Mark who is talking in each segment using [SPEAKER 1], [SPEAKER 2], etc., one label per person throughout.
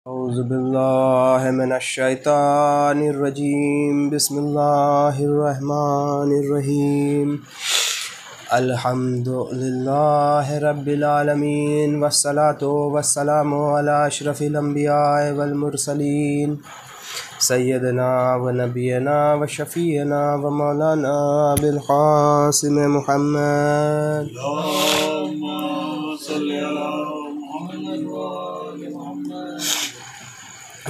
[SPEAKER 1] औज़ुबिल्लाहि मिनश्शैतानिर्रजीम बिस्मिल्लाहिर्रहमानिर्रहीम अल्हम्दुलिल्लाहि रब्बिल आलमीन वस्सलातु वस्सलामु अला अशरफिल अंबिया'i वल मुरसलीन सय्यदना व नबियना व शफ़ीना व मौलाना अबिल क़ासिम मुहम्मद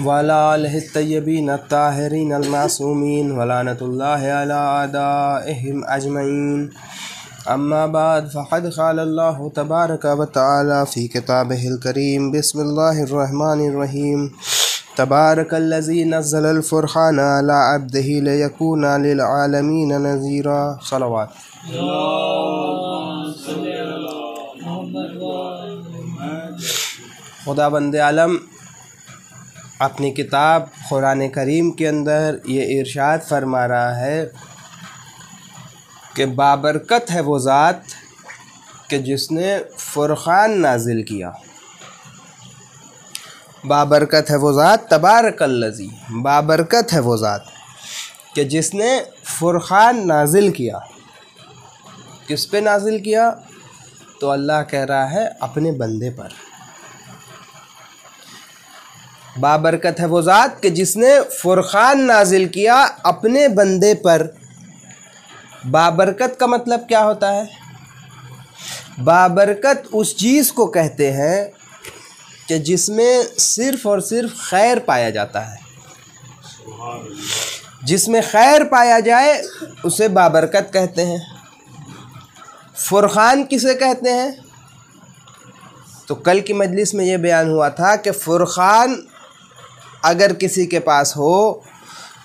[SPEAKER 1] वाला आलिहि तय्यबीन अत्ताहिरीन अल-मासूमीन वलानतुल्लाहि अला आदाइहिम अजमईन अम्मा बाद फ़क़द क़ालल्लाहु तबारक व तआला फ़ी किताबिहिल करीम बिस्मिल्लाहिर्रहमानिर्रहीम तबारकल्लज़ी नज़्ज़लल फ़ुरक़ान अला अब्दिही लियकूना लिल आलमीन नज़ीरा। सलावत। खुदाबंद आलम अपनी किताब कुरान करीम के अंदर ये इरशाद फरमा रहा है कि बाबरकत है वो ज़ात कि जिसने फ़ुरक़ान नाजिल किया। बाबरकत है वो ज़ात, तबारकल्लज़ी, बाबरकत है वो ज़ात कि जिसने फ़ुरक़ान नाजिल किया। किस पे नाजिल किया? तो अल्लाह कह रहा है अपने बंदे पर। बाबरकत है वो ज़ात कि जिसने फ़ुरक़ान नाजिल किया अपने बंदे पर। बाबरकत का मतलब क्या होता है? बाबरकत उस चीज़ को कहते हैं कि जिसमें सिर्फ़ और सिर्फ खैर पाया जाता है। जिसमें खैर पाया जाए उसे बाबरकत कहते हैं। फ़ुरक़ान किसे कहते हैं? तो कल की मजलिस में ये बयान हुआ था कि फ़ुरक़ान अगर किसी के पास हो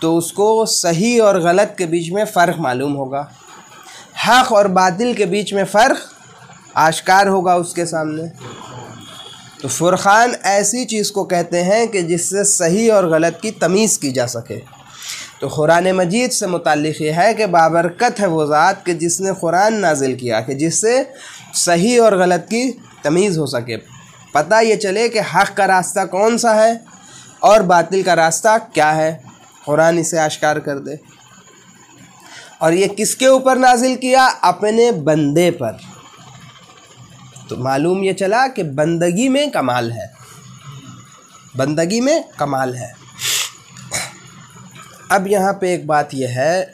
[SPEAKER 1] तो उसको सही और गलत के बीच में फ़र्क मालूम होगा, हक़ और बातिल के बीच में फ़र्क आश्कार होगा उसके सामने। तो फ़ुरक़ान ऐसी चीज़ को कहते हैं कि जिससे सही और गलत की तमीज़ की जा सके। तो कुरान मजीद से मुताल्लिक़ ये है कि बाबरकत है वो ज़ात कि जिसने कुरान नाजिल किया कि जिससे सही और गलत की तमीज़ हो सके, पता ये चले कि हक़ का रास्ता कौन सा है और बातिल का रास्ता क्या है। कुरान इसे आश्कार कर दे। और ये किसके ऊपर नाजिल किया? अपने बंदे पर। तो मालूम ये चला कि बंदगी में कमाल है, बंदगी में कमाल है। अब यहाँ पे एक बात यह है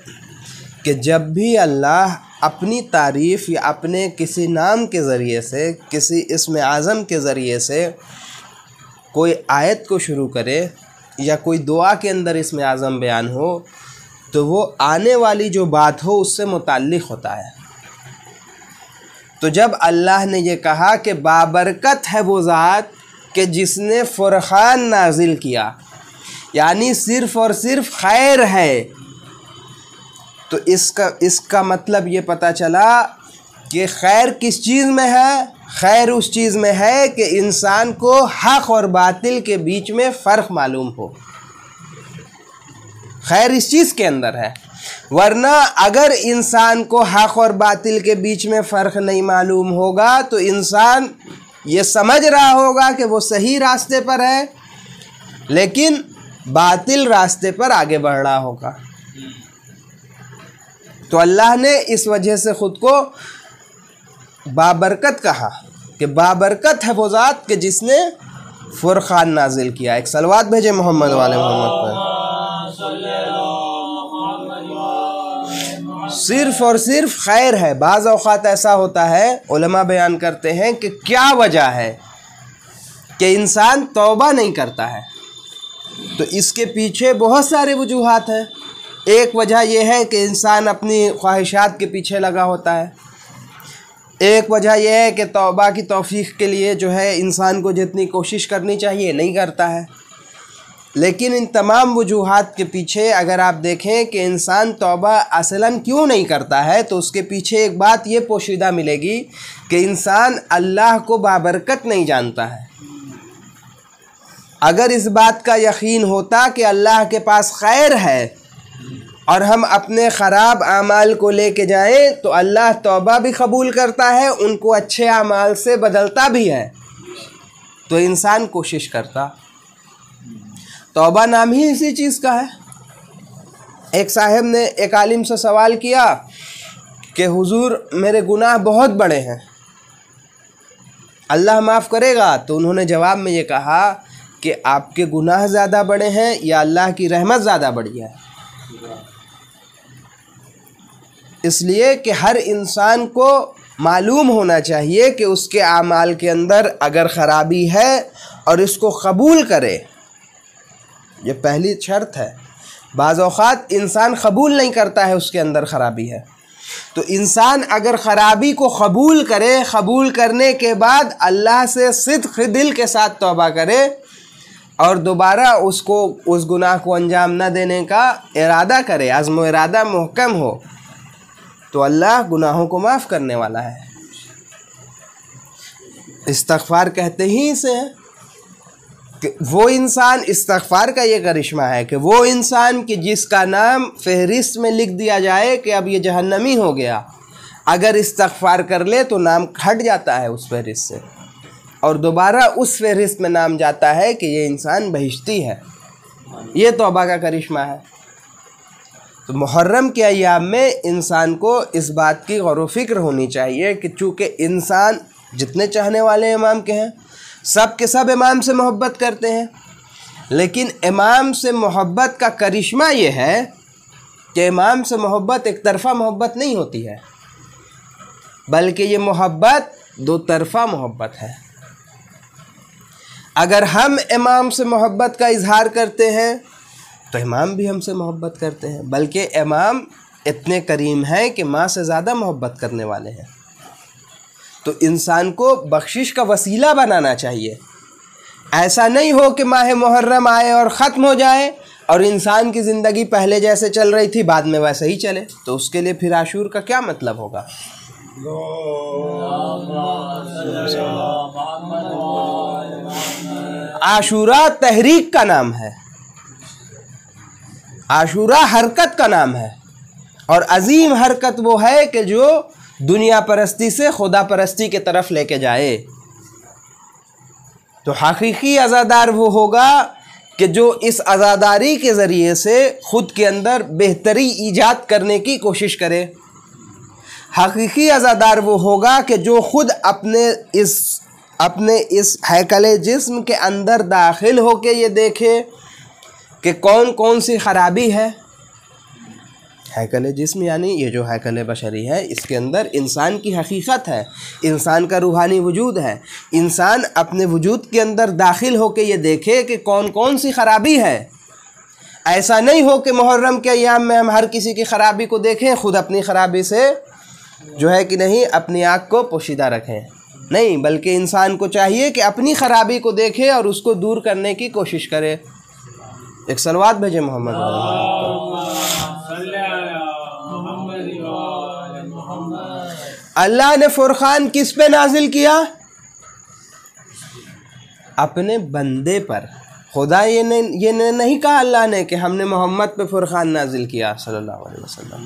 [SPEAKER 1] कि जब भी अल्लाह अपनी तारीफ़ या अपने किसी नाम के ज़रिए से, किसी इस्म आज़म के ज़रिए से कोई आयत को शुरू करे या कोई दुआ के अंदर इस्म आज़म बयान हो तो वो आने वाली जो बात हो उससे मुताल्लिक़ होता है। तो जब अल्लाह ने ये कहा कि बाबरकत है वो ज़ात कि जिसने फ़ुरक़ान नाजिल किया, यानी सिर्फ़ और सिर्फ खैर है, तो इसका मतलब ये पता चला कि खैर किस चीज़ में है? खैर उस चीज़ में है कि इंसान को हक़ और बातिल के बीच में फ़र्क मालूम हो। खैर इस चीज़ के अंदर है, वरना अगर इंसान को हक़ और बातिल के बीच में फ़र्क नहीं मालूम होगा तो इंसान ये समझ रहा होगा कि वो सही रास्ते पर है लेकिन बातिल रास्ते पर आगे बढ़ रहा होगा। तो अल्लाह ने इस वजह से ख़ुद को बाबरकत कहा कि बाबरकत है वो ज़ात कि जिसने फ़ुरक़ान नाजिल किया। एक सलवात भेजे मोहम्मद वाले मोहम्मद पर। सिर्फ़ और सिर्फ खैर है। बाज़ औक़ात ऐसा होता है, उलमा बयान करते हैं कि क्या वजह है कि इंसान तौबा नहीं करता है। तो इसके पीछे बहुत सारे वजूहात हैं। एक वजह यह है कि इंसान अपनी ख्वाहिशात के पीछे लगा होता है। एक वजह यह है कि तौबा की तौफ़ीक़ के लिए जो है इंसान को जितनी कोशिश करनी चाहिए नहीं करता है। लेकिन इन तमाम वजूहात के पीछे अगर आप देखें कि इंसान तौबा असलन क्यों नहीं करता है तो उसके पीछे एक बात ये पोशीदा मिलेगी कि इंसान अल्लाह को बाबरकत नहीं जानता है। अगर इस बात का यकीन होता कि अल्लाह के पास खैर है और हम अपने ख़राब आमाल को लेके जाएं तो अल्लाह तौबा भी कबूल करता है, उनको अच्छे आमाल से बदलता भी है, तो इंसान कोशिश करता। तौबा नाम ही इसी चीज़ का है। एक साहब ने एक आलिम से सवाल किया कि हुजूर मेरे गुनाह बहुत बड़े हैं, अल्लाह माफ़ करेगा? तो उन्होंने जवाब में ये कहा कि आपके गुनाह ज़्यादा बड़े हैं या अल्लाह की रहमत ज़्यादा बड़ी है। इसलिए कि हर इंसान को मालूम होना चाहिए कि उसके आमाल के अंदर अगर ख़राबी है और इसको कबूल करे, ये पहली शर्त है। बाज़ औक़ात इंसान कबूल नहीं करता है उसके अंदर ख़राबी है, तो इंसान अगर ख़राबी को कबूल करे, कबूल करने के बाद अल्लाह से सिद्क़ दिल के साथ तौबा करे और दोबारा उसको उस गुनाह को अंजाम न देने का इरादा करे, अज़्म इरादा मुहकम हो, तो अल्लाह गुनाहों को माफ़ करने वाला है। इस्तग़फ़ार कहते ही इसे हैं कि वो इंसान, इस्तग़फ़ार का ये करिश्मा है कि वो इंसान कि जिसका नाम फ़हरिस्त में लिख दिया जाए कि अब ये जहन्नमी हो गया, अगर इस्तग़फ़ार कर ले तो नाम हट जाता है उस फ़हरिस्त से और दोबारा उस फ़हरिस्त में नाम जाता है कि ये इंसान बहिश्ती है। ये तौबा का करिश्मा है। तो मुहर्रम के अय्याम में इंसान को इस बात की गौर व फिक्र होनी चाहिए कि चूँकि इंसान जितने चाहने वाले इमाम के हैं, सब के सब इमाम से मोहब्बत करते हैं, लेकिन इमाम से मोहब्बत का करिश्मा ये है कि इमाम से मोहब्बत एक तरफ़ा मोहब्बत नहीं होती है, बल्कि ये मोहब्बत दो तरफ़ा मोहब्बत है। अगर हम इमाम से मोहब्बत का इजहार करते हैं तो इमाम भी हमसे मोहब्बत करते हैं, बल्कि इमाम इतने करीम हैं कि माँ से ज़्यादा मोहब्बत करने वाले हैं। तो इंसान को बख्शिश का वसीला बनाना चाहिए। ऐसा नहीं हो कि माह मुहर्रम आए और ख़त्म हो जाए और इंसान की ज़िंदगी पहले जैसे चल रही थी बाद में वैसे ही चले, तो उसके लिए फिर आशूर का क्या मतलब होगा। आशूरा तहरीक का नाम है, आशूरा हरकत का नाम है, और अजीम हरकत वो है कि जो दुनिया परस्ती से खुदा परस्ती के तरफ लेके जाए। तो हकीकी अज़ादार वो होगा कि जो इस अज़ादारी के ज़रिए से ख़ुद के अंदर बेहतरी ईजाद करने की कोशिश करे। हकीकी अज़ादार वो होगा कि जो ख़ुद अपने इस हैकल जिस्म के अंदर दाखिल होके ये देखे कि कौन कौन सी ख़राबी है। हैकल जिस्म यानी ये जो हैकल बशरी है, इसके अंदर इंसान की हकीकत है, इंसान का रूहानी वजूद है। इंसान अपने वजूद के अंदर दाखिल होके ये देखे कि कौन कौन सी ख़राबी है। ऐसा नहीं हो कि मुहर्रम के अय्याम में हम हर किसी की ख़राबी को देखें, ख़ुद अपनी ख़राबी से जो है कि नहीं अपनी आँख को पोशीदा रखें। नहीं, बल्कि इंसान को चाहिए कि अपनी ख़राबी को देखे और उसको दूर करने की कोशिश करे। एक सलवात भेजे मोहम्मद। अल्लाह ने फुरखान किस पे नाजिल किया? अपने बंदे पर। खुदा ये नहीं कहा अल्लाह ने कि हमने मोहम्मद पे फुरखान नाजिल किया सल्लल्लाहु अलैहि वसल्लम,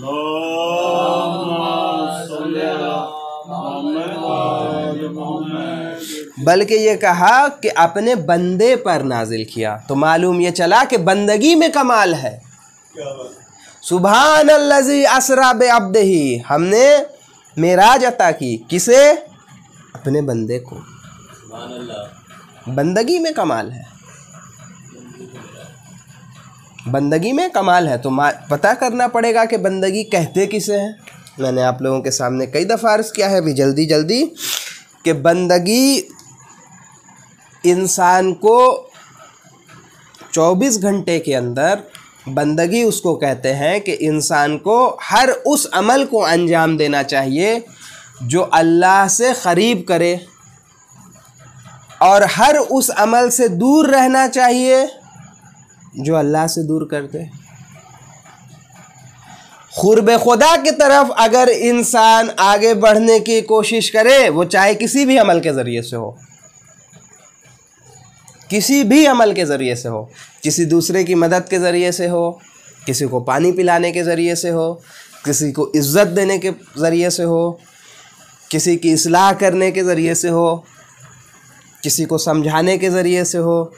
[SPEAKER 1] बल्कि ये कहा कि अपने बंदे पर नाजिल किया। तो मालूम ये चला कि बंदगी में कमाल है। सुभानल्लज़ी असरा बे अब्दिही, हमने मेराज अता की, किसे? अपने बंदे को। बंदगी में कमाल है, बंदगी में कमाल है। तो पता करना पड़ेगा कि बंदगी कहते किसे हैं। मैंने आप लोगों के सामने कई दफ़ा अर्ज़ किया है भी जल्दी जल्दी कि बंदगी इंसान को 24 घंटे के अंदर, बंदगी उसको कहते हैं कि इंसान को हर उस अमल को अंजाम देना चाहिए जो अल्लाह से क़रीब करे, और हर उस अमल से दूर रहना चाहिए जो अल्लाह से दूर कर दे। क़ुर्ब खुदा की तरफ अगर इंसान आगे बढ़ने की कोशिश करे, वो चाहे किसी भी अमल के ज़रिए से हो, किसी भी अमल के ज़रिए से हो, किसी दूसरे की मदद के ज़रिए से हो, किसी को पानी पिलाने के ज़रिए से हो, किसी को इज़्ज़त देने के ज़रिए से हो, किसी की इस्लाह करने के ज़रिए से हो, किसी को समझाने के ज़रिए से हो,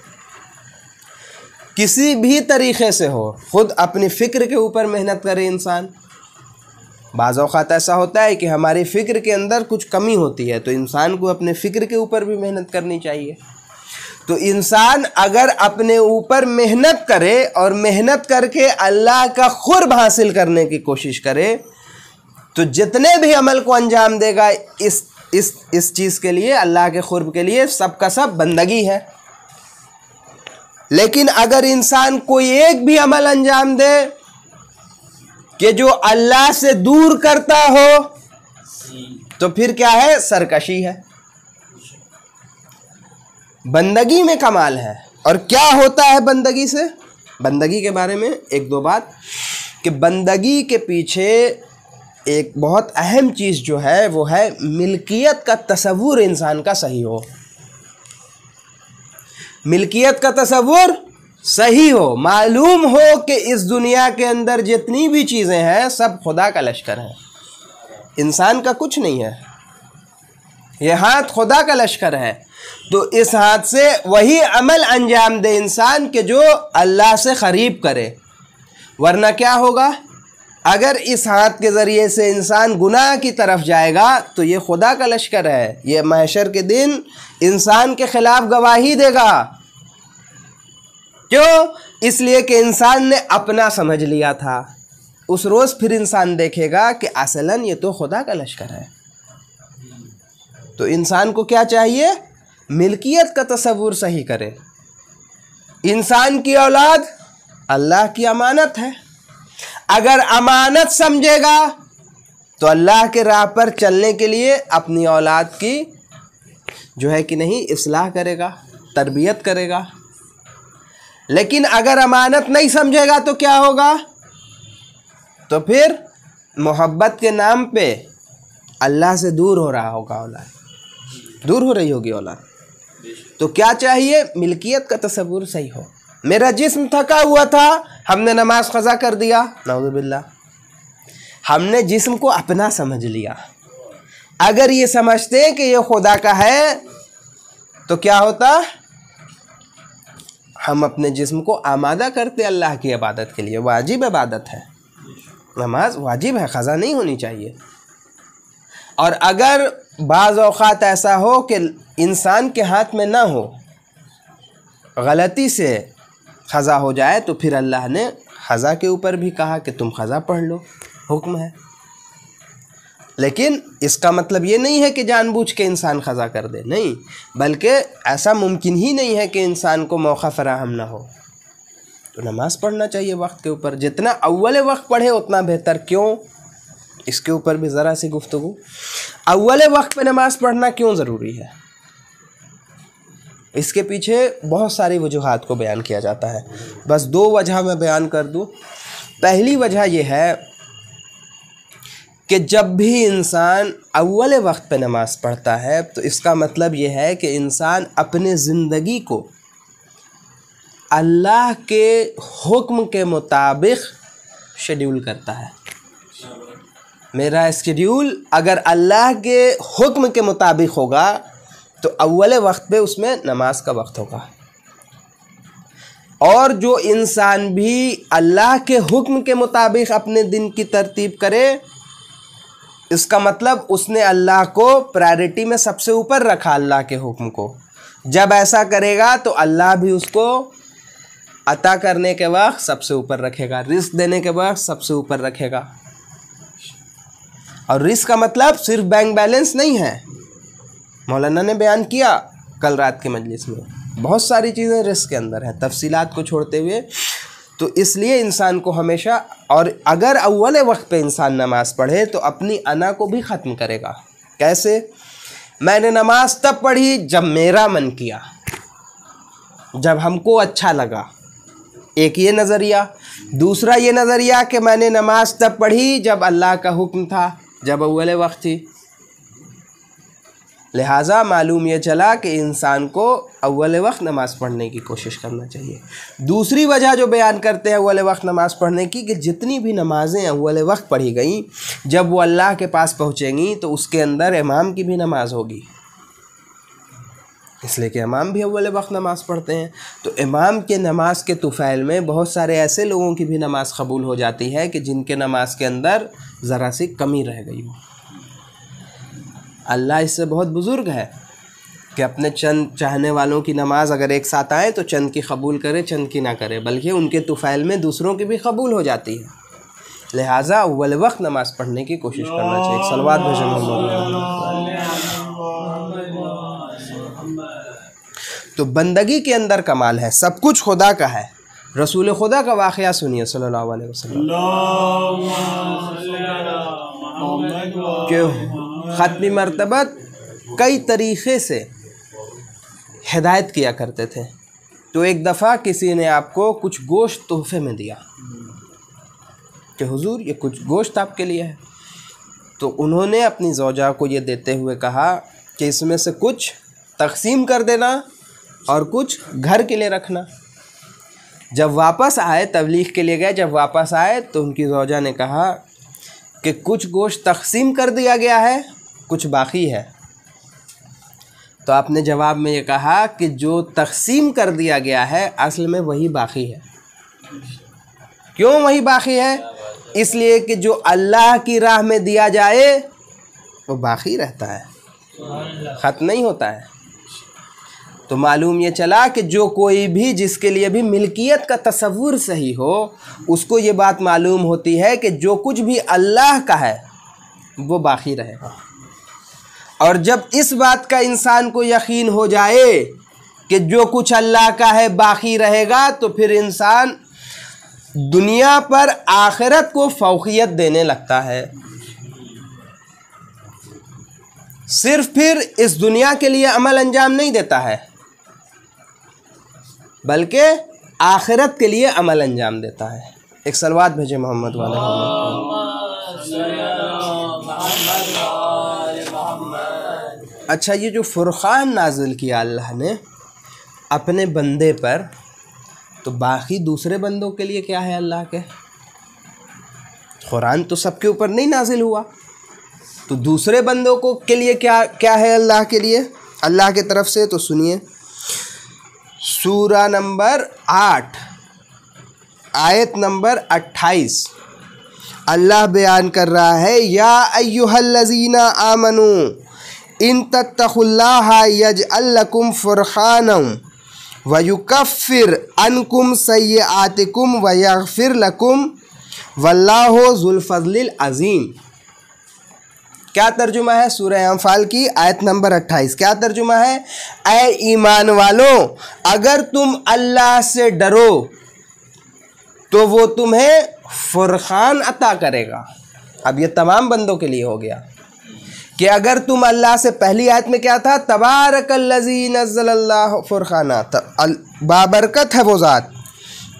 [SPEAKER 1] किसी भी तरीक़े से हो, ख़ुद अपनी फ़िक्र के ऊपर मेहनत करे इंसान। बाज़ औक़ात ऐसा होता है कि हमारी फ़िक्र के अंदर कुछ कमी होती है, तो इंसान को अपने फ़िक्र के ऊपर भी मेहनत करनी चाहिए। तो इंसान अगर अपने ऊपर मेहनत करे और मेहनत करके अल्लाह का क़ुर्ब हासिल करने की कोशिश करे, तो जितने भी अमल को अंजाम देगा इस चीज़ के लिए, अल्लाह के क़ुर्ब के लिए, सब का सब बंदगी है। लेकिन अगर इंसान कोई एक भी अमल अंजाम दे कि जो अल्लाह से दूर करता हो, तो फिर क्या है? सरकशी है, बंदगी में कमाल है। और क्या होता है बंदगी से? बंदगी के बारे में एक दो बात, कि बंदगी के पीछे एक बहुत अहम चीज़ जो है वो है मिल्कियत का तसव्वुर इंसान का सही हो। मिल्कियत का तसव्वुर सही हो, मालूम हो कि इस दुनिया के अंदर जितनी भी चीज़ें हैं सब खुदा का लश्कर है, इंसान का कुछ नहीं है। ये हाथ खुदा का लश्कर है, तो इस हाथ से वही अमल अंजाम दे इंसान के जो अल्लाह से क़रीब करे। वरना क्या होगा? अगर इस हाथ के ज़रिए से इंसान गुनाह की तरफ जाएगा तो ये खुदा का लश्कर है, ये महशर के दिन इंसान के ख़िलाफ़ गवाही देगा। क्यों? इसलिए कि इंसान ने अपना समझ लिया था। उस रोज़ फिर इंसान देखेगा कि असलन ये तो खुदा का लश्कर है। तो इंसान को क्या चाहिए? मिल्कियत का तसव्वुर सही करे। इंसान की औलाद अल्लाह की अमानत है, अगर अमानत समझेगा तो अल्लाह के राह पर चलने के लिए अपनी औलाद की जो है कि नहीं इस्लाह करेगा, तरबियत करेगा। लेकिन अगर अमानत नहीं समझेगा तो क्या होगा? तो फिर मोहब्बत के नाम पे अल्लाह से दूर हो रहा होगा औलाद, दूर हो रही होगी औलाद। तो क्या चाहिए? मिल्कियत का तसव्वुर सही हो। मेरा जिस्म थका हुआ था, हमने नमाज क़ज़ा कर दिया, नाउज़ुबिल्लाह, हमने जिस्म को अपना समझ लिया। अगर ये समझते कि ये खुदा का है तो क्या होता? हम अपने जिस्म को आमादा करते अल्लाह की इबादत के लिए। वाजिब इबादत है, नमाज वाजिब है, क़ज़ा नहीं होनी चाहिए। और अगर बाज़ औक़ात ऐसा हो कि इंसान के हाथ में ना हो, गलती से क़ज़ा हो जाए, तो फिर अल्लाह ने क़ज़ा के ऊपर भी कहा कि तुम क़ज़ा पढ़ लो, हुक्म है। लेकिन इसका मतलब ये नहीं है कि जानबूझ के इंसान क़ज़ा कर दे, नहीं, बल्कि ऐसा मुमकिन ही नहीं है कि इंसान को मौका फ़राहम ना हो। तो नमाज़ पढ़ना चाहिए वक्त के ऊपर, जितना अव्वल वक्त पढ़े उतना बेहतर। क्यों? इसके ऊपर भी ज़रा सी गुफ्तगू। अव्वल वक्त पे नमाज़ पढ़ना क्यों ज़रूरी है? इसके पीछे बहुत सारी वजूहात को बयान किया जाता है, बस दो वजह मैं बयान कर दूँ। पहली वजह यह है कि जब भी इंसान अव्वल वक्त पे नमाज़ पढ़ता है तो इसका मतलब यह है कि इंसान अपने ज़िंदगी को अल्लाह के हुक्म के मुताबिक शेड्यूल करता है। मेरा शेड्यूल अगर अल्लाह के हुक्म के मुताबिक होगा तो अव्वल वक्त पे उसमें नमाज का वक्त होगा। और जो इंसान भी अल्लाह के हुक्म के मुताबिक अपने दिन की तरतीब करे, इसका मतलब उसने अल्लाह को प्रायोरिटी में सबसे ऊपर रखा, अल्लाह के हुक्म को। जब ऐसा करेगा तो अल्लाह भी उसको अता करने के वक्त सबसे ऊपर रखेगा, रिस्क देने के वक्त सबसे ऊपर रखेगा। और रिस्क का मतलब सिर्फ बैंक बैलेंस नहीं है। मौलाना ने बयान किया कल रात के मजलिस में, बहुत सारी चीज़ें रिस्क के अंदर हैं, तफसीलात को छोड़ते हुए। तो इसलिए इंसान को हमेशा, और अगर अव्वल वक्त पे इंसान नमाज़ पढ़े तो अपनी अना को भी ख़त्म करेगा। कैसे? मैंने नमाज़ तब पढ़ी जब मेरा मन किया, जब हमको अच्छा लगा, एक ये नज़रिया। दूसरा ये नज़रिया कि मैंने नमाज़ तब पढ़ी जब अल्लाह का हुक्म था, जब अव्वल वक्त थी। लिहाजा मालूम ये चला कि इंसान को अव्वल वक्त नमाज़ पढ़ने की कोशिश करना चाहिए। दूसरी वजह जो बयान करते हैं अव्वल वक्त नमाज़ पढ़ने की, कि जितनी भी नमाज़ें अव्वल वक्त पढ़ी गई, जब वो अल्लाह के पास पहुँचेंगी तो उसके अंदर इमाम की भी नमाज होगी। इसलिए कि इमाम भी अव्वल वक्त नमाज़ पढ़ते हैं। तो इमाम के नमाज के तुफ़ैल में बहुत सारे ऐसे लोगों की भी नमाज़ कबूल हो जाती है कि जिनके नमाज के अंदर ज़रा सी कमी रह गई हो। अल्लाह इससे बहुत बुज़ुर्ग है कि अपने चंद चाहने वालों की नमाज अगर एक साथ आए तो चंद की कबूल करे, चंद की ना करे, बल्कि उनके तुफ़ैल में दूसरों की भी कबूल हो जाती है। लिहाजा अव्वल वक्त नमाज़ पढ़ने की कोशिश करना चाहिए। सलवात भेजो मोहम्मद। तो बंदगी के अंदर कमाल है, सब कुछ खुदा का है। रसूल खुदा का वाक़या सुनिए सल्लल्लाहु अलैहि वसल्लम कि ख़त्मी मर्तबत कई तरीक़े से हिदायत किया करते थे। तो एक दफ़ा किसी ने आपको कुछ गोश्त तोहफ़े में दिया कि हुजूर ये कुछ गोश्त आपके लिए है। तो उन्होंने अपनी ज़ौजा को ये देते हुए कहा कि इसमें से कुछ तक़सीम कर देना और कुछ घर के लिए रखना। जब वापस आए, तबलीग के लिए गए, जब वापस आए तो उनकी ज़ौजा ने कहा कि कुछ गोश्त तक़सीम कर दिया गया है, कुछ बाकी है। तो आपने जवाब में ये कहा कि जो तक़सीम कर दिया गया है असल में वही बाकी है। क्यों वही बाकी है? इसलिए कि जो अल्लाह की राह में दिया जाए वो बाकी रहता है, ख़त्म नहीं होता है। तो मालूम ये चला कि जो कोई भी जिसके लिए भी मिल्कियत का तसव्वुर सही हो, उसको ये बात मालूम होती है कि जो कुछ भी अल्लाह का है वो बाकी रहेगा। और जब इस बात का इंसान को यकीन हो जाए कि जो कुछ अल्लाह का है बाकी रहेगा, तो फिर इंसान दुनिया पर आखिरत को फौकियत देने लगता है। सिर्फ फिर इस दुनिया के लिए अमल अंजाम नहीं देता है, बल्कि आखिरत के लिए अमल अंजाम देता है। एक सलवात भेजे मोहम्मद वाले। अच्छा, ये जो फुरक़ान नाजिल किया अल्लाह ने अपने बंदे पर, तो बाकी दूसरे बंदों के लिए क्या है अल्लाह के? कुरान तो सबके ऊपर नहीं नाजिल हुआ, तो दूसरे बंदों को के लिए क्या क्या है अल्लाह के लिए, अल्लाह की तरफ से? तो सुनिए, सूरा नंबर 8 आयत नंबर 28 अल्लाह बयान कर रहा है, या अय्युहल्लज़ीना आमनू इन तत्तक़ुल्लाहा यजअल लकुम फ़ुरक़ानम व युकफ़्फ़िर अन्कुम सय्यआतिकुम व यग़फ़िर लकुम वल्लाहु ज़ुल फ़ज़्लिल अज़ीम। क्या तर्जुमा है सूरह अनफ़ाल की आयत नंबर 28? क्या तर्जुमा है? ऐ ईमान वालों, अगर तुम अल्लाह से डरो तो वो तुम्हें फुरक़ान अता करेगा। अब ये तमाम बंदों के लिए हो गया कि अगर तुम अल्लाह से, पहली आयत में क्या था? तबारकल्लज़ी नज़्ज़लल्लाहु फ़ुरक़ाना, बाबरकत है वो ज़ात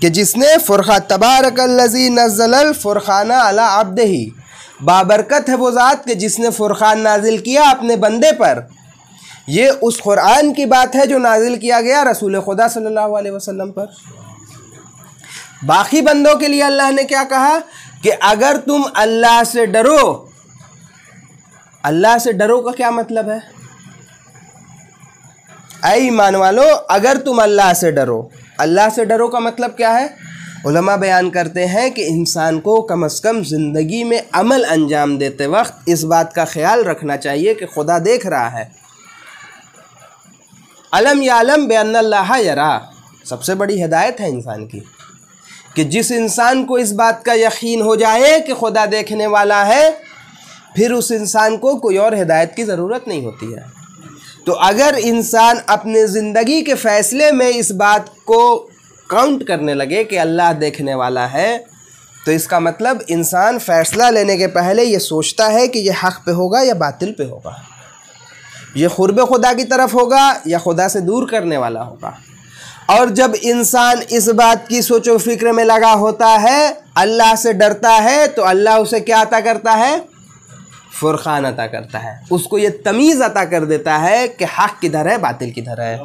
[SPEAKER 1] कि जिसने फ़ुरक़ान, तबारकल्लज़ी नज़्ज़लल फ़ुरक़ाना अला अब्दिही, बाबरकत है वो ज़ात कि जिसने फ़ुरक़ान नाजिल किया अपने बंदे पर। ये उस क़ुरान की बात है जो नाजिल किया गया रसूल खुदा सल्लल्लाहु अलैहि वसल्लम पर। बाकी बंदों के लिए अल्लाह ने क्या कहा कि अगर तुम अल्लाह से डरो। अल्लाह से डरो का क्या मतलब है? ऐ ईमान वालों, अगर तुम अल्लाह से डरो। अल्लाह से डरो का मतलब क्या है? उलमा बयान करते हैं कि इंसान को कम से कम ज़िंदगी में अमल अंजाम देते वक्त इस बात का ख्याल रखना चाहिए कि खुदा देख रहा है। अलम यालम बेअन्नल्लाह यरा, सबसे बड़ी हिदायत है इंसान की कि जिस इंसान को इस बात का यकीन हो जाए कि खुदा देखने वाला है, फिर उस इंसान को कोई और हिदायत की ज़रूरत नहीं होती है। तो अगर इंसान अपने ज़िंदगी के फ़ैसले में इस बात को काउंट करने लगे कि अल्लाह देखने वाला है, तो इसका मतलब इंसान फ़ैसला लेने के पहले ये सोचता है कि यह हक़ पे होगा या बातिल पे होगा, ये क़ुर्ब खुदा की तरफ होगा या खुदा से दूर करने वाला होगा। और जब इंसान इस बात की सोचो फ़िक्र में लगा होता है, अल्लाह से डरता है, तो अल्लाह उसे क्या अता करता है? फ़ुरक़ान अता करता है। उसको ये तमीज़ अता कर देता है कि हक़ किधर है, बातिल किधर है।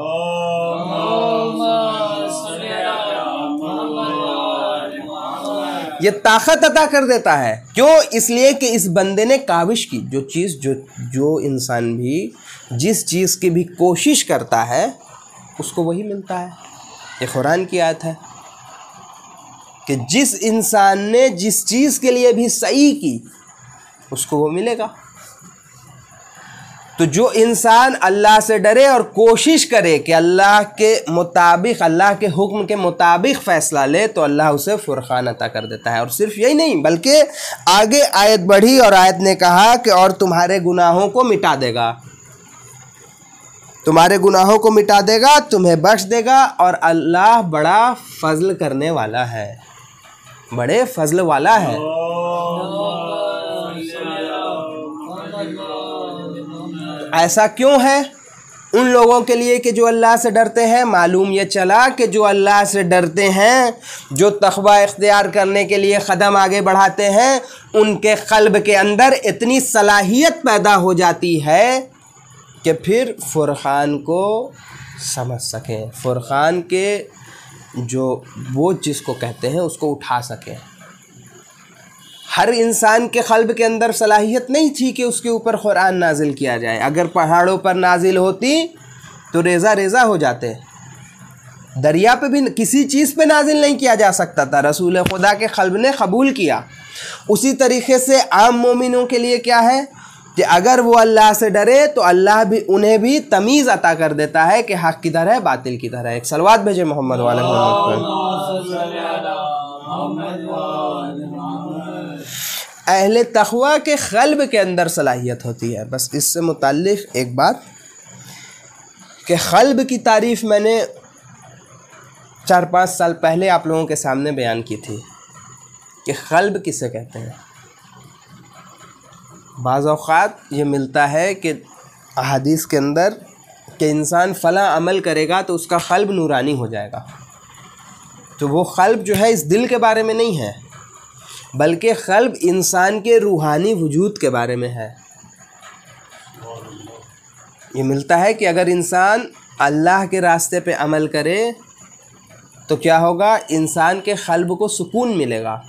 [SPEAKER 1] ये ताकत अता कर देता है। क्यों? इसलिए कि इस बंदे ने काविश की। जो इंसान भी जिस चीज़ की भी कोशिश करता है उसको वही मिलता है। ये कुरान की आयत है कि जिस इंसान ने जिस चीज़ के लिए भी सही की उसको वो मिलेगा। तो जो इंसान अल्लाह से डरे और कोशिश करे कि अल्लाह के मुताबिक, अल्लाह के हुक्म के मुताबिक फ़ैसला ले, तो अल्लाह उसे फुरक़ान अता कर देता है। और सिर्फ यही नहीं बल्कि आगे आयत बढ़ी और आयत ने कहा कि और तुम्हारे गुनाहों को मिटा देगा, तुम्हारे गुनाहों को मिटा देगा, तुम्हें बख्श देगा। और अल्लाह बड़ा फ़ज़ल करने वाला है, बड़े फ़ज़ल वाला है। ऐसा क्यों है उन लोगों के लिए कि जो अल्लाह से डरते हैं? मालूम ये चला कि जो अल्लाह से डरते हैं, जो तक़वा इख्तियार करने के लिए क़दम आगे बढ़ाते हैं, उनके क़ल्ब के अंदर इतनी सलाहियत पैदा हो जाती है कि फिर फुरक़ान को समझ सकें, फुरक़ान के जो बोझ जिसको कहते हैं उसको उठा सकें। हर इंसान के क़ल्ब के अंदर सलाहियत नहीं थी कि उसके ऊपर कुरान नाजिल किया जाए। अगर पहाड़ों पर नाजिल होती तो रेज़ा रेज़ा हो जाते। दरिया पे भी किसी चीज़ पे नाजिल नहीं किया जा सकता था, रसूल खुदा के क़ल्ब ने कबूल किया। उसी तरीक़े से आम मोमिनों के लिए क्या है कि अगर वो अल्लाह से डरे तो अल्लाह भी उन्हें भी तमीज़ अता कर देता है कि हक़ किधर है, बातिल किधर है। एक सलवात भेजे मोहम्मद वाले अहले तक़वा के क़ल्ब के अंदर सलाहियत होती है। बस इससे मुताल्लिक़ एक बात कि क़ल्ब की तारीफ़ मैंने 4-5 साल पहले आप लोगों के सामने बयान की थी कि क़ल्ब किसे कहते हैं। बाज़ औक़ात ये मिलता है कि अहादीस के अंदर कि इंसान फ़लाँ अमल करेगा तो उसका क़ल्ब नूरानी हो जाएगा। तो वो क़ल्ब जो है इस दिल के बारे में नहीं है, बल्कि क़ल्ब इंसान के रूहानी वजूद के बारे में है। ये मिलता है कि अगर इंसान अल्लाह के रास्ते पे अमल करे तो क्या होगा, इंसान के क़ल्ब को सुकून मिलेगा।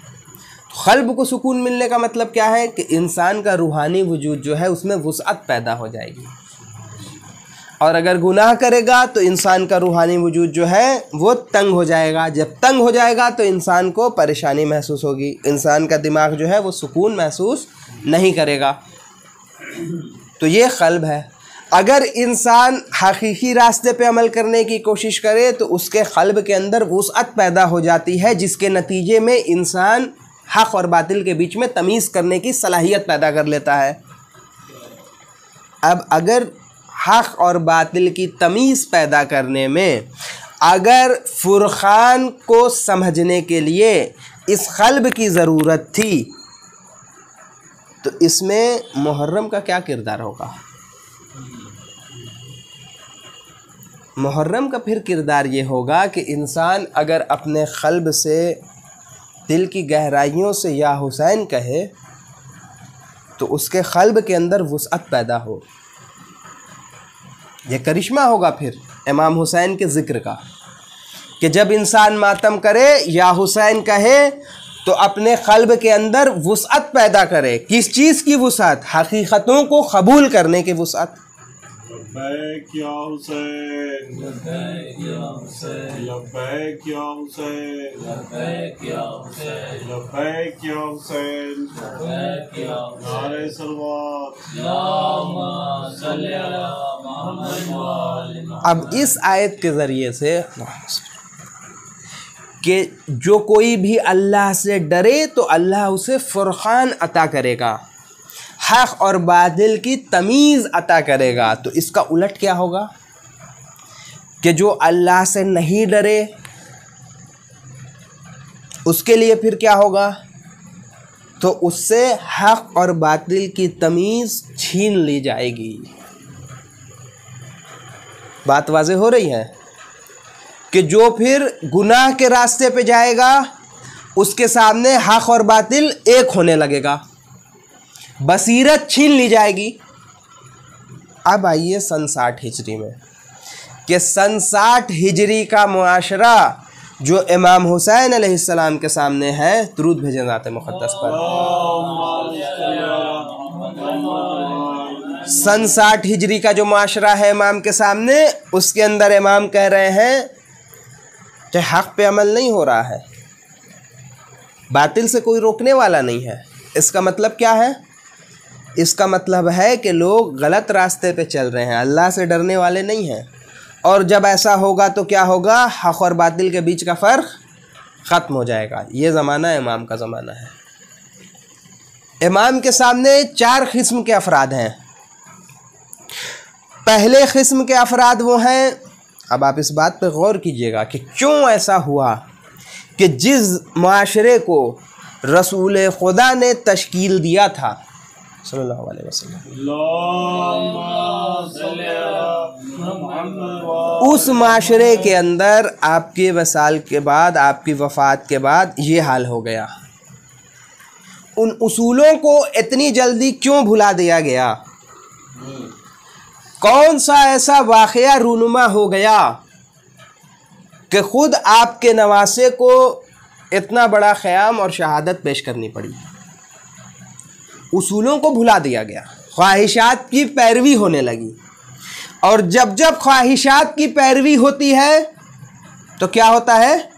[SPEAKER 1] क़ल्ब को सुकून मिलने का मतलब क्या है कि इंसान का रूहानी वजूद जो है उसमें वुसअत पैदा हो जाएगी। और अगर गुनाह करेगा तो इंसान का रूहानी वजूद जो है वो तंग हो जाएगा। जब तंग हो जाएगा तो इंसान को परेशानी महसूस होगी, इंसान का दिमाग जो है वो सुकून महसूस नहीं करेगा। तो ये क़ल्ब है। अगर इंसान हकीकी रास्ते पे अमल करने की कोशिश करे तो उसके क़ल्ब के अंदर वुसअत पैदा हो जाती है, जिसके नतीजे में इंसान हक़ और बातिल के बीच में तमीज़ करने की सलाहियत पैदा कर लेता है। अब अगर हक़ और बातिल की तमीज़ पैदा करने में अगर फुरक़ान को समझने के लिए इस क़ल्ब की ज़रूरत थी तो इसमें मुहर्रम का क्या किरदार होगा? मुहर्रम का फिर किरदार ये होगा कि इंसान अगर अपने क़ल्ब से, दिल की गहराइयों से या हुसैन कहे तो उसके क़ल्ब के अंदर वुसअत पैदा हो। ये करिश्मा होगा फिर इमाम हुसैन के ज़िक्र का कि जब इंसान मातम करे या हुसैन कहे तो अपने क़ल्ब के अंदर वुसअत पैदा करे। किस चीज़ की वुसअत? हकीकतों को कबूल करने की वुसअत।
[SPEAKER 2] लब्बैक या हुसैन, लब्बैक या हुसैन, लब्बैक या हुसैन, लब्बैक या हुसैन, लब्बैक या हुसैन, लब्बैक या हुसैन। नारे सलवात, अल्लाहुम्मा सल्ली अला मुहम्मद व आलि मुहम्मद।
[SPEAKER 1] अब इस आयत के ज़रिए से कि जो कोई भी अल्लाह से डरे तो अल्लाह उसे फुरक़ान अता करेगा, हक़ और बातिल की तमीज़ अता करेगा। तो इसका उलट क्या होगा कि जो अल्लाह से नहीं डरे उसके लिए फिर क्या होगा? तो उससे हक़ और बातिल की तमीज़ छीन ली जाएगी। बात वाज़ेह हो रही है कि जो फिर गुनाह के रास्ते पे जाएगा उसके सामने हक़ और बातिल एक होने लगेगा, बसीरत छीन ली जाएगी। अब आइए सन 60 हिजरी में कि सन 60 हिजरी का मुआशरा जो इमाम हुसैन अलैहिस्सलाम के सामने है, दुरूद भेजें ज़ात मुक़द्दस पर। सन 60 हिजरी का जो माशरा है इमाम के सामने, उसके अंदर इमाम कह रहे हैं कि हक़ पे अमल नहीं हो रहा है, बातिल से कोई रोकने वाला नहीं है। इसका मतलब क्या है? इसका मतलब है कि लोग गलत रास्ते पे चल रहे हैं, अल्लाह से डरने वाले नहीं हैं। और जब ऐसा होगा तो क्या होगा? हक़ और बातिल के बीच का फ़र्क ख़त्म हो जाएगा। ये ज़माना इमाम का ज़माना है। इमाम के सामने 4 किस्म के अफराद हैं। पहले किस्म के अफराद वो हैं, अब आप इस बात पर गौर कीजिएगा कि क्यों ऐसा हुआ कि जिस माशरे को रसूल खुदा ने तश्कील दिया था सल्लल्लाहु अलैहि वसल्लम, उस माशरे के अंदर आपके वसाल के बाद, आपकी वफ़ात के बाद ये हाल हो गया। उन उसूलों को इतनी जल्दी क्यों भुला दिया गया? कौन सा ऐसा वाक़या रूनुमा हो गया कि ख़ुद आपके नवासे को इतना बड़ा ख़याम और शहादत पेश करनी पड़ी? उसूलों को भुला दिया गया, ख्वाहिशात की पैरवी होने लगी। और जब जब ख्वाहिशात की पैरवी होती है तो क्या होता है?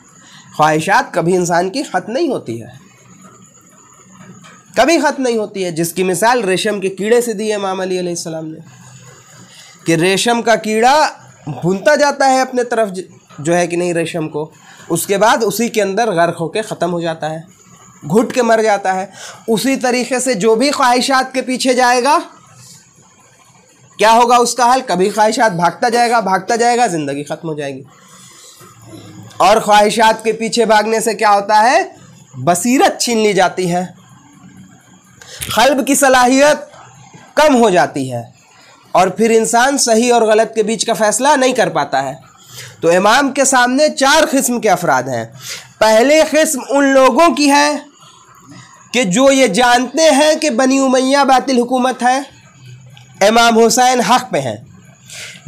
[SPEAKER 1] ख्वाहिशात कभी इंसान की ख़त्म नहीं होती है, कभी ख़त्म नहीं होती है। जिसकी मिसाल रेशम के कीड़े से दी है इमाम अली अलैहिस्सलाम ने, कि रेशम का कीड़ा भुनता जाता है अपने तरफ जो है कि नहीं रेशम को, उसके बाद उसी के अंदर गर्क होकर ख़त्म हो जाता है, घुट के मर जाता है। उसी तरीके से जो भी ख्वाहिशात के पीछे जाएगा क्या होगा उसका हाल? कभी ख्वाहिशात भागता जाएगा, ज़िंदगी ख़त्म हो जाएगी। और ख्वाहिशात के पीछे भागने से क्या होता है? बसीरत छीन ली जाती है, क़ल्ब की सलाहियत कम हो जाती है, और फिर इंसान सही और गलत के बीच का फ़ैसला नहीं कर पाता है। तो इमाम के सामने 4 किस्म के अफराद हैं। पहले किस्म उन लोगों की है कि जो ये जानते हैं कि बनी उमैया बातिल हुकूमत है, इमाम हुसैन हक़ पे हैं,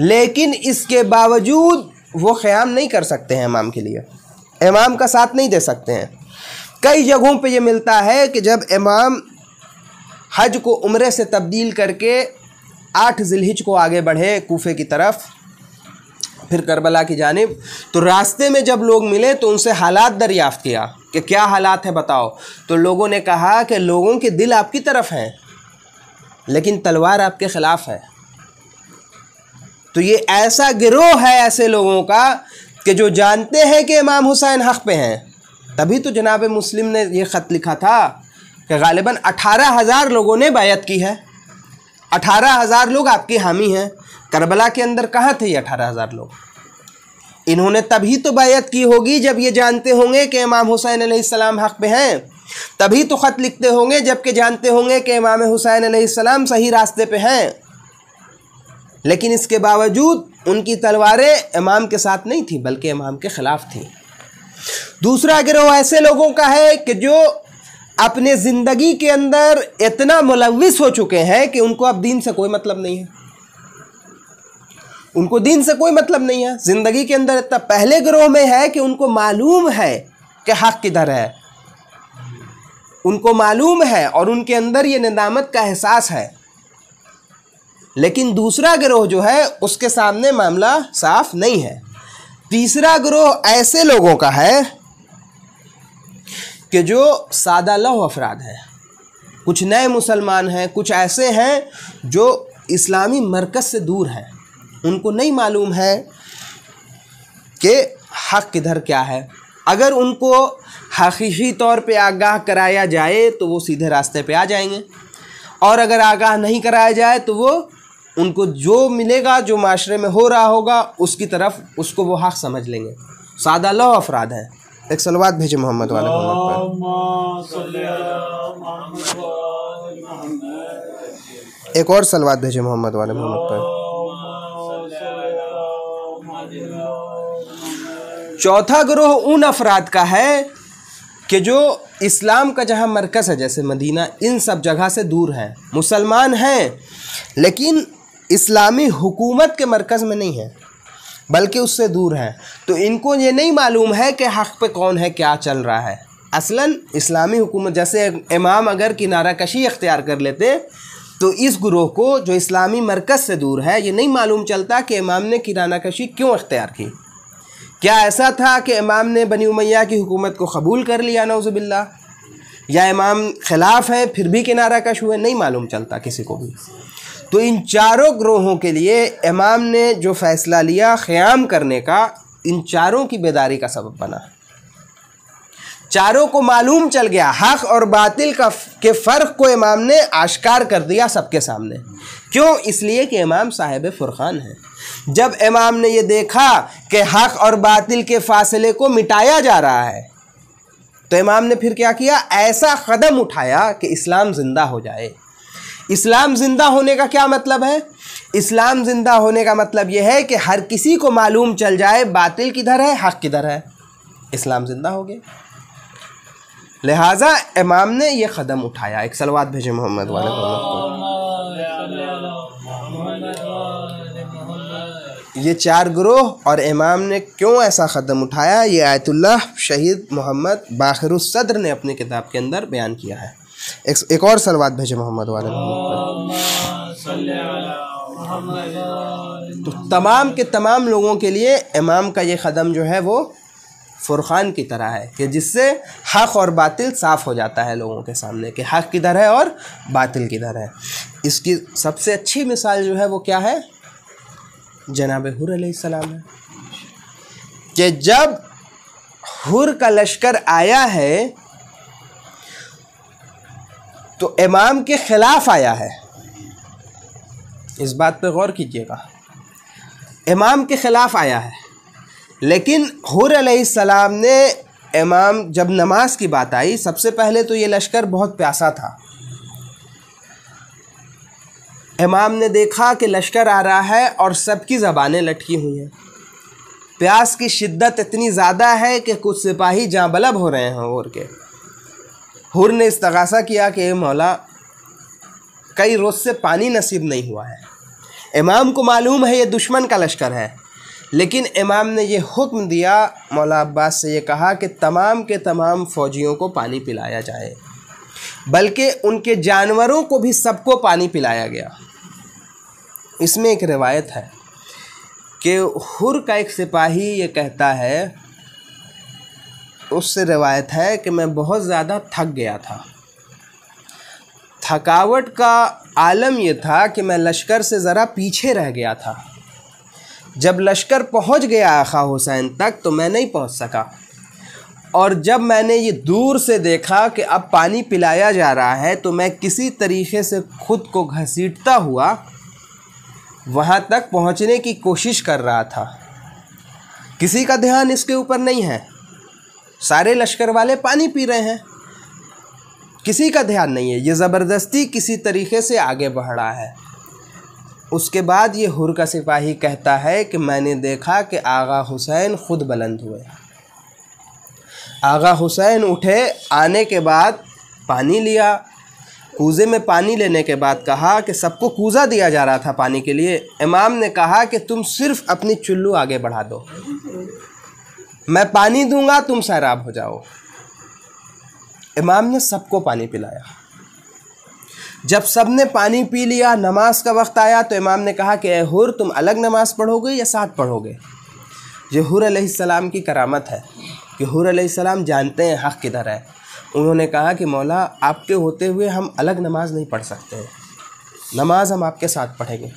[SPEAKER 1] लेकिन इसके बावजूद वो क़याम नहीं कर सकते हैं, इमाम के लिए इमाम का साथ नहीं दे सकते हैं। कई जगहों पे ये मिलता है कि जब इमाम हज को उम्रे से तब्दील करके 8 ज़िलहिज को आगे बढ़े कूफे की तरफ, फिर करबला की जानिब, तो रास्ते में जब लोग मिले तो उनसे हालात दरियाफ़्त किया कि क्या हालात है बताओ। तो लोगों ने कहा कि लोगों के दिल आपकी तरफ हैं लेकिन तलवार आपके ख़िलाफ़ है। तो ये ऐसा गिरोह है ऐसे लोगों का कि जो जानते हैं कि इमाम हुसैन हक़ पे हैं। तभी तो जनाब मुस्लिम ने ये ख़त लिखा था कि गालिबन 18,000 लोगों ने बैयत की है, 18,000 लोग आपके हामी हैं। करबला के अंदर कहाँ थे ये 18,000 लोग? इन्होंने तभी तो बैयत की होगी जब ये जानते होंगे कि इमाम हुसैन अलैहिस्सलाम हक़ पे हैं, तभी तो ख़त लिखते होंगे जबकि जानते होंगे कि इमाम हुसैन अलैहिस्सलाम सही रास्ते पे हैं। लेकिन इसके बावजूद उनकी तलवारें इमाम के साथ नहीं थी बल्कि इमाम के ख़िलाफ़ थी। दूसरा गिरोह ऐसे लोगों का है कि जो अपने ज़िंदगी के अंदर इतना मुलव्विस हो चुके हैं कि उनको अब दीन से कोई मतलब नहीं है, उनको दीन से कोई मतलब नहीं है। ज़िंदगी के अंदर इतना पहले गिरोह में है कि उनको मालूम है कि हक़ किधर है, उनको मालूम है और उनके अंदर ये नदामत का एहसास है। लेकिन दूसरा गिरोह जो है उसके सामने मामला साफ नहीं है। तीसरा गिरोह ऐसे लोगों का है कि जो सादा लौह अफराद हैं, कुछ नए मुसलमान हैं, कुछ ऐसे हैं जो इस्लामी मरकज़ से दूर हैं, उनको नहीं मालूम है कि हक़ किधर क्या है। अगर उनको हकीकी तौर पे आगाह कराया जाए तो वो सीधे रास्ते पे आ जाएंगे, और अगर आगाह नहीं कराया जाए तो वो उनको जो मिलेगा, जो माशरे में हो रहा होगा उसकी तरफ उसको वो हक़ समझ लेंगे। सादा लौह अफराद हैं। एक सलवात भेजे मोहम्मद वाले मोहम्मद पर। एक और सलवात भेजे मोहम्मद वाले मोहम्मद पर। चौथा गिरोह उन अफराद का है कि जो इस्लाम का जहाँ मरकज़ है जैसे मदीना, इन सब जगह से दूर हैं, मुसलमान हैं लेकिन इस्लामी हुकूमत के मरकज़ में नहीं है। बल्कि उससे दूर हैं। तो इनको ये नहीं मालूम है कि हक़ पे कौन है, क्या चल रहा है। असलन इस्लामी हुकूमत, जैसे इमाम अगर किनारा कशी इख्तियार कर लेते तो इस ग्रोह को जो इस्लामी मरकज़ से दूर है ये नहीं मालूम चलता कि इमाम ने किनारा कशी क्यों इख्तियार की। क्या ऐसा था कि इमाम ने बनी उमैया की हुकूमत को कबूल कर लिया नौज़ुबिल्लाह, या इमाम ख़िलाफ़ है फिर भी किनारा कश हुए, नहीं मालूम चलता किसी को भी। तो इन चारों ग्रोहों के लिए इमाम ने जो फ़ैसला लिया क़याम करने का, इन चारों की बेदारी का सबब बना। चारों को मालूम चल गया, हक़ और बातिल के फ़र्क को इमाम ने आश्कार कर दिया सबके सामने। क्यों? इसलिए कि इमाम साहिब फ़ुरक़ान है। जब इमाम ने ये देखा कि हक़ और बातिल के फ़ासले को मिटाया जा रहा है तो इमाम ने फिर क्या किया? ऐसा क़दम उठाया कि इस्लाम ज़िंदा हो जाए। इस्लाम ज़िंदा होने का क्या मतलब है? इस्लाम ज़िंदा होने का मतलब यह है कि हर किसी को मालूम चल जाए बातिल किधर है, हक़ किधर है। इस्लाम ज़िंदा हो गया। लिहाजा इमाम ने यह क़दम उठाया। एक सलवात भेजे मोहम्मद वाले ये चार ग्रोह और इमाम ने क्यों ऐसा क़दम उठाया, ये आयतुल्लाह शहीद मोहम्मद बाखिरुस सद्र ने अपनी किताब के अंदर बयान किया है। एक और सलवात भेजे मोहम्मद वाले तो तमाम के तमाम लोगों के लिए इमाम का ये क़दम जो है वो फ़ुरक़ान की तरह है कि जिससे हक़ और बातिल साफ़ हो जाता है लोगों के सामने कि हक़ किधर है और बातिल किधर है। इसकी सबसे अच्छी मिसाल जो है वो क्या है? जनाब हुर अलैहिस्सलाम है कि जब हुर का लश्कर आया है तो इमाम के ख़िलाफ़ आया है। इस बात पे गौर कीजिएगा, इमाम के ख़िलाफ़ आया है, लेकिन हुर अलैहिस्सलाम ने इमाम जब नमाज की बात आई, सबसे पहले तो ये लश्कर बहुत प्यासा था। इमाम ने देखा कि लश्कर आ रहा है और सबकी ज़बानें लटकी हुई हैं। प्यास की शिद्दत इतनी ज़्यादा है कि कुछ सिपाही जाँ बलब हो रहे हैं हुर के। हुर ने इस्तग़ासा किया कि मौला कई रोज़ से पानी नसीब नहीं हुआ है। इमाम को मालूम है ये दुश्मन का लश्कर है, लेकिन इमाम ने ये हुक्म दिया, मौला अब्बास से ये कहा कि तमाम के तमाम फ़ौजियों को पानी पिलाया जाए, बल्कि उनके जानवरों को भी सबको पानी पिलाया गया। इसमें एक रिवायत है कि हुर का एक सिपाही ये कहता है, उससे रिवायत है कि मैं बहुत ज़्यादा थक गया था। थकावट का आलम ये था कि मैं लश्कर से ज़रा पीछे रह गया था। जब लश्कर पहुंच गया आका हुसैन तक तो मैं नहीं पहुंच सका, और जब मैंने ये दूर से देखा कि अब पानी पिलाया जा रहा है तो मैं किसी तरीक़े से ख़ुद को घसीटता हुआ वहाँ तक पहुँचने की कोशिश कर रहा था। किसी का ध्यान इसके ऊपर नहीं है, सारे लश्कर वाले पानी पी रहे हैं, किसी का ध्यान नहीं है। ये ज़बरदस्ती किसी तरीक़े से आगे बढ़ रहा है। उसके बाद ये हुर का सिपाही कहता है कि मैंने देखा कि आगा हुसैन ख़ुद बुलंद हुए। आगा हुसैन उठे, आने के बाद पानी लिया, कूज़े में पानी लेने के बाद कहा कि सबको कूज़ा दिया जा रहा था पानी के लिए। इमाम ने कहा कि तुम सिर्फ़ अपनी चुल्लू आगे बढ़ा दो, मैं पानी दूंगा, तुम सैराब हो जाओ। इमाम ने सबको पानी पिलाया। जब सब ने पानी पी लिया, नमाज का वक्त आया तो इमाम ने कहा कि ए हुर, तुम अलग नमाज पढ़ोगे या साथ पढ़ोगे? ये हुर अलैहिस्सलाम की करामत है कि हुर अलैहिस्सलाम जानते हैं हक़ किधर है। उन्होंने कहा कि मौला, आपके होते हुए हम अलग नमाज नहीं पढ़ सकते हैं, नमाज हम आपके साथ पढ़ेंगे।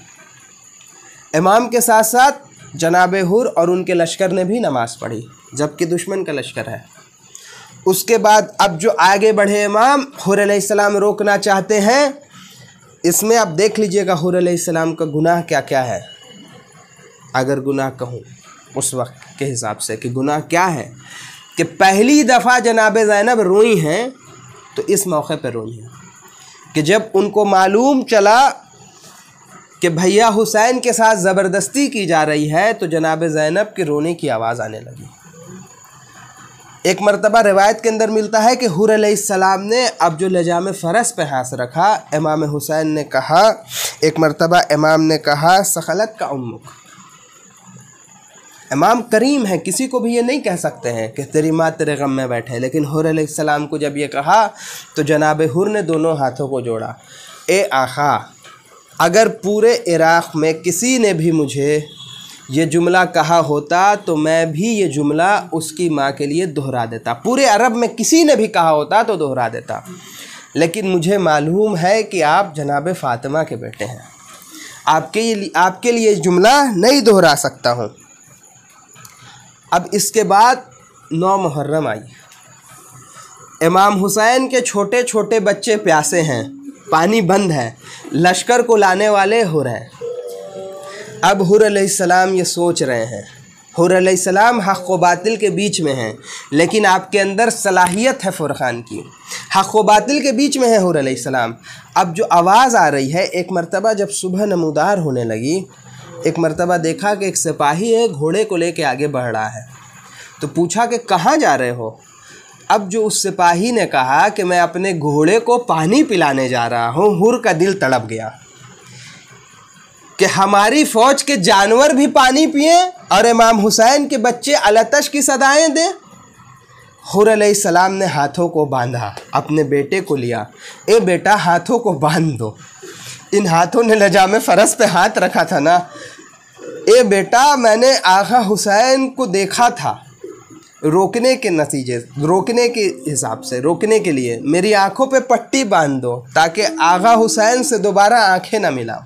[SPEAKER 1] इमाम के साथ साथ जनाब हुर और उनके लश्कर ने भी नमाज़ पढ़ी, जबकि दुश्मन का लश्कर है। उसके बाद अब जो आगे बढ़े इमाम, हुर अलैहिस्सलाम रोकना चाहते हैं। इसमें आप देख लीजिएगा हुर अलैहिस्सलाम का गुनाह क्या क्या है। अगर गुनाह कहूँ उस वक्त के हिसाब से कि गुनाह क्या है, कि पहली दफ़ा जनाब ज़ैनब रोई हैं तो इस मौके पर रोई हैं कि जब उनको मालूम चला कि भैया हुसैन के साथ ज़बरदस्ती की जा रही है तो जनाब ज़ैनब के रोने की आवाज़ आने लगी। एक मरतबा रिवायत के अंदर मिलता है कि हुर अलैहिस्सलाम ने अब जो लजाम फ़रस पे हाथ रखा, इमाम हुसैन ने कहा, एक मरतबा इमाम ने कहा, सखलत का उम्मुक, इमाम करीम है, किसी को भी ये नहीं कह सकते हैं कि तेरी माँ तेरे गम में बैठे। लेकिन हुर अलैहिस्सलाम को जब ये कहा तो जनाब हुर ने दोनों हाथों को जोड़ा, ए आका, अगर पूरे इराक़ में किसी ने भी मुझे ये जुमला कहा होता तो मैं भी ये जुमला उसकी माँ के लिए दोहरा देता। पूरे अरब में किसी ने भी कहा होता तो दोहरा देता, लेकिन मुझे मालूम है कि आप जनाब फ़ातिमा के बेटे हैं, आपके लिए जुमला नहीं दोहरा सकता हूँ। अब इसके बाद 9 मुहर्रम आई। इमाम हुसैन के छोटे छोटे बच्चे प्यासे हैं, पानी बंद है, लश्कर को लाने वाले हुर हैं। अब हुर अलैहिस्सलाम ये सोच रहे हैं, हुर अलैहिस्सलाम हक़ व बातिल के बीच में हैं, लेकिन आपके अंदर सलाहियत है फुरक़ान की। हक़ व बातिल के बीच में है हुर अलैहिस्सलाम। अब जो आवाज़ आ रही है, एक मरतबा जब सुबह नमूदार होने लगी, एक मरतबा देखा कि एक सिपाही है घोड़े को लेके आगे बढ़ रहा है, तो पूछा कि कहाँ जा रहे हो। अब जो उस सिपाही ने कहा कि मैं अपने घोड़े को पानी पिलाने जा रहा हूँ, हुर का दिल तड़प गया कि हमारी फ़ौज के जानवर भी पानी पिए और इमाम हुसैन के बच्चे अलतश की सदाएं दें। हुर अलैहिस्सलाम ने हाथों को बांधा, अपने बेटे को लिया, ए बेटा हाथों को बांध दो। इन हाथों ने लजाम फ़रस पे हाथ रखा था ना। ए बेटा, मैंने आगा हुसैन को देखा था, रोकने के हिसाब से, रोकने के लिए मेरी आँखों पे पट्टी बांध दो ताकि आगा हुसैन से दोबारा आँखें ना मिलाओ।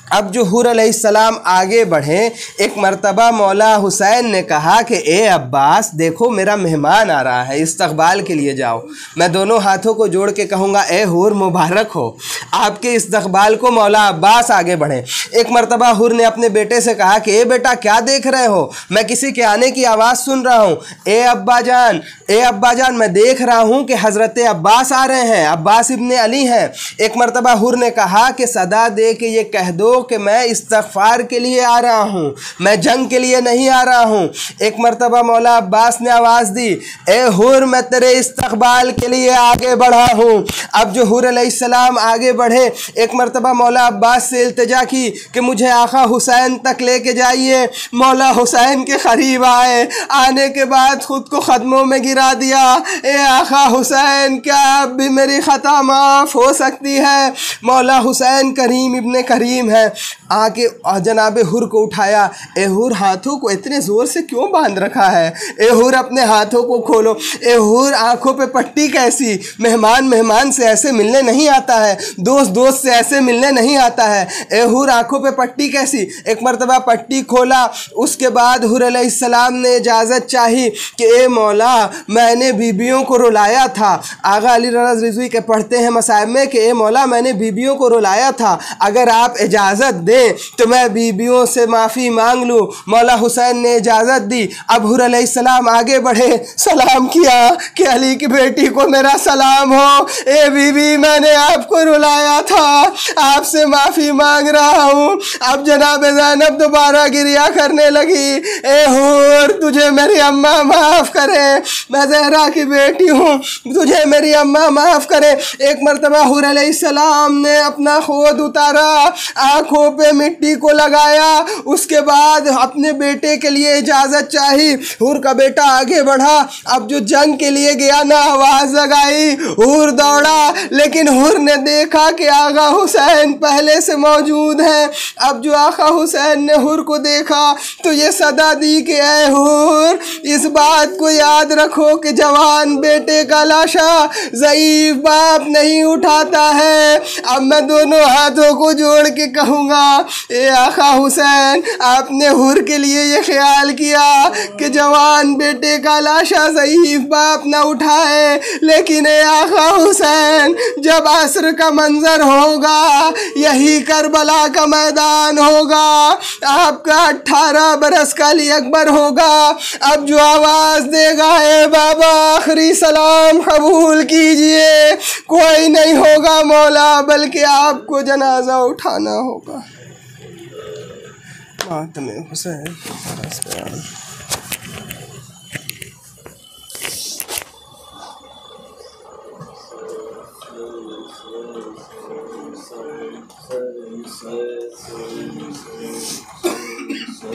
[SPEAKER 1] अब जो हुर अलैहिस्सलाम आगे बढ़े, एक मरतबा मौला हुसैन ने कहा कि ए अब्बास, देखो मेरा मेहमान आ रहा है, इस्तकबाल के लिए जाओ। मैं दोनों हाथों को जोड़ के कहूँगा, ए हुर मुबारक हो, आपके इस्तकबाल को मौला अब्बास आगे बढ़े। एक मरतबा हुर ने अपने बेटे से कहा कि ए बेटा क्या देख रहे हो, मैं किसी के आने की आवाज़ सुन रहा हूँ। ए अब्बा जान, मैं देख रहा हूँ कि हज़रत अब्बास आ रहे हैं, अब्बास इब्ने अली हैं। एक मरतबा हुर ने कहा कि सदा दे के ये कह दो कि मैं इस्तग़फ़ार के लिए आ रहा हूँ, मैं जंग के लिए नहीं आ रहा हूँ। एक मरतबा मौला अब्बास ने आवाज़ दी, ए हुर, मैं तेरे इस्तक़बाल के लिए आगे बढ़ा हूँ। अब जो हुर अलैहिस्सलाम आगे बढ़े, एक मरतबा मौला अब्बास से इल्तिजा की कि मुझे आका हुसैन तक लेके जाइए। मौला हुसैन के करीब आए, आने के बाद ख़ुद को ख़दमों में गिरा दिया। ए आका हुसैन, क्या अब भी मेरी ख़ता माफ़ हो सकती है? मौला हुसैन करीम इब्ने करीम है, आके जनाब हुर को उठाया। ए हुर, हाथों को इतने ज़ोर से क्यों बांध रखा है? ए हुर, अपने हाथों को खोलो। ए हुर, आँखों पे पट्टी कैसी? मेहमान से ऐसे मिलने नहीं आता है, दोस्त से ऐसे मिलने नहीं आता है। ए हुर, आँखों पे पट्टी कैसी? एक मरतबा पट्टी खोला। उसके बाद हुर अलैहिस्सलाम ने इजाज़त चाही कि ए मौला, मैंने बीबियों को रुलाया था। आगा अली रज़ा रिज़वी के पढ़ते हैं मसाइब में कि ए मौला, मैंने बीबियों को रुलाया था, अगर आप इजाज़त दें तो मैं बीबियों से माफ़ी मांग लूँ। मौला हुसैन ने इजाज़त दी। अब हुर अलैहिस्सलाम आगे बढ़े, सलाम किया कि अली की बेटी को मेरा सलाम हो। ए बीबी, मैंने आपको रुलाया था, आपसे माफ़ी मांग रहा हूँ। अब जनाब ज़ैनब दोबारा गिरिया करने लगी। ए हुर, तुझे मेरी अम्मा माफ़ करे, मैं ज़हरा की बेटी हूँ, तुझे मेरी अम्मा माफ़ करे। एक मरतबा हुर अलैहिस्सलाम ने अपना खोद उतारा, आँखों पे मिट्टी को लगाया। उसके बाद अपने बेटे के लिए इजाज़त चाही। हुर का बेटा आगे बढ़ा। अब जो जंग के लिए गया ना, आवाज़ लगाई, हुर दौड़ा, लेकिन हुर ने देखा कि आगा हुसैन पहले से मौजूद हैं। अब जो आका हुसैन ने हुर को देखा तो ये सदा दी कि ऐ हुर, इस बात को याद रखो कि जवान बेटे का लाशा ज़ईफ़ बाप नहीं उठाता है। अब मैं दोनों हाथों को जोड़ के कहूँगा, ए आका हुसैन, आपने हुर के लिए ये ख्याल किया कि जवान बेटे का लाशा ज़ईफ़ बाप ना उठाए, लेकिन ए आका हुसैन, जब असर का मंजर होगा, यही करबला का मैदान होगा, आपका 18 बरस का अली अकबर होगा। अब जो आवाज़ देगा, ए बाबा, आखिरी सलाम कबूल कीजिए, कोई नहीं होगा मौला, बल्कि आपको जनाजा उठाना होगा। मातम हुसैन।
[SPEAKER 2] Say